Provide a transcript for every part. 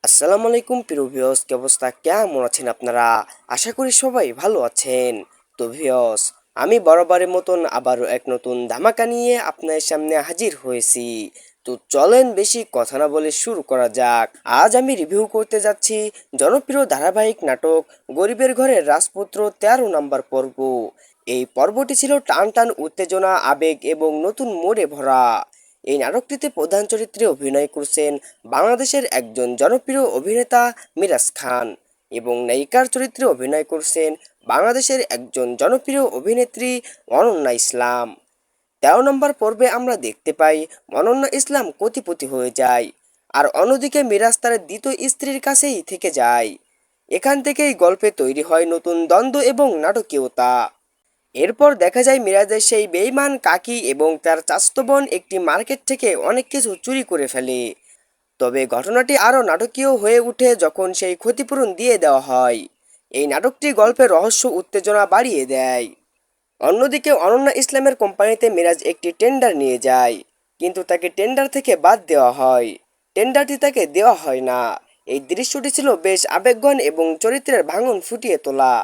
আসসালামু আলাইকুম প্রিয় ভিউয়ার্স, কি অবস্থা, কেমন আছেন আপনারা? আশা করি সবাই ভালো আছেন। তো ভিউয়ার্স, আমি বরাবরের মতন আবারও এক নতুন ধামাকা নিয়ে আপনার সামনে হাজির হয়েছি। তো চলেন বেশি কথা না বলে শুরু করা যাক। আজ আমি রিভিউ করতে যাচ্ছি জনপ্রিয় ধারাবাহিক নাটক গরিবের ঘরের রাজপুত্র 13 নম্বর পর্ব। এই পর্বটি ছিল টান টান উত্তেজনা, আবেগ এবং নতুন মোড়ে ভরা। এই নাটকটিতে প্রধান চরিত্রে অভিনয় করছেন বাংলাদেশের একজন জনপ্রিয় অভিনেতা মিরাজ খান এবং নায়িকার চরিত্রে অভিনয় করছেন বাংলাদেশের একজন জনপ্রিয় অভিনেত্রী অনন্যা ইসলাম। 13 নম্বর পর্বে আমরা দেখতে পাই অনন্যা ইসলাম কোটিপতি হয়ে যায়, আর অন্যদিকে মিরাজ তার দ্বিতীয় স্ত্রীর কাছেই থেকে যায়। এখান থেকেই গল্পে তৈরি হয় নতুন দ্বন্দ্ব এবং নাটকীয়তা। এরপর দেখা যায় মিরাজের সেই বেইমান কাকি এবং তার চাচাতো বোন একটি মার্কেট থেকে অনেক কিছু চুরি করে ফেলে। তবে ঘটনাটি আরও নাটকীয় হয়ে ওঠে যখন সেই ক্ষতিপূরণ দিয়ে দেওয়া হয়। এই নাটকটি গল্পের রহস্য উত্তেজনা বাড়িয়ে দেয়। অন্যদিকে অনন্যা ইসলামের কোম্পানিতে মিরাজ একটি টেন্ডার নিয়ে যায়, কিন্তু তাকে টেন্ডার থেকে বাদ দেওয়া হয়। টেন্ডারটি তাকে দেওয়া হয় না। এই দৃশ্যটি ছিল বেশ আবেগঘন এবং চরিত্রের ভাঙন ফুটিয়ে তোলা।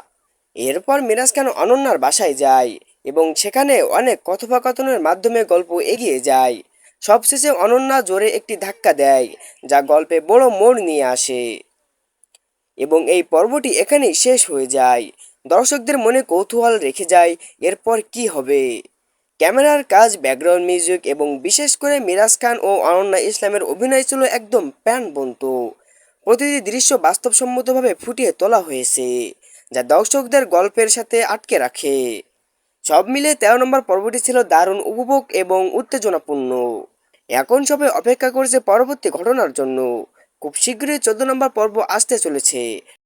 এরপর মিরাজ খান অনন্যার বাসায় যায় এবং সেখানে অনেক কথোপকথনের মাধ্যমে গল্প এগিয়ে যায়। সবশেষে অনন্যা জোরে একটি ধাক্কা দেয়, যা গল্পে বড় মোড় নিয়ে আসে এবং এই পর্বটি এখানেই শেষ হয়ে যায়। দর্শকদের মনে কৌতূহল রেখে যায় এরপর কি হবে। ক্যামেরার কাজ, ব্যাকগ্রাউন্ড মিউজিক এবং বিশেষ করে মিরাজ খান ও অনন্যা ইসলামের অভিনয় ছিল একদম প্রাণবন্ত। প্রতিটি দৃশ্য বাস্তবসম্মতভাবে ফুটিয়ে তোলা হয়েছে, যা দর্শকদের গল্পের সাথে আটকে রাখে। সব মিলে 13 নম্বর পর্বটি ছিল দারুণ উপভোগ এবং উত্তেজনাপূর্ণ। এখন সবাই অপেক্ষা করছে পরবর্তী ঘটনার জন্য। খুব শীঘ্রই 14 নম্বর পর্ব আসতে চলেছে।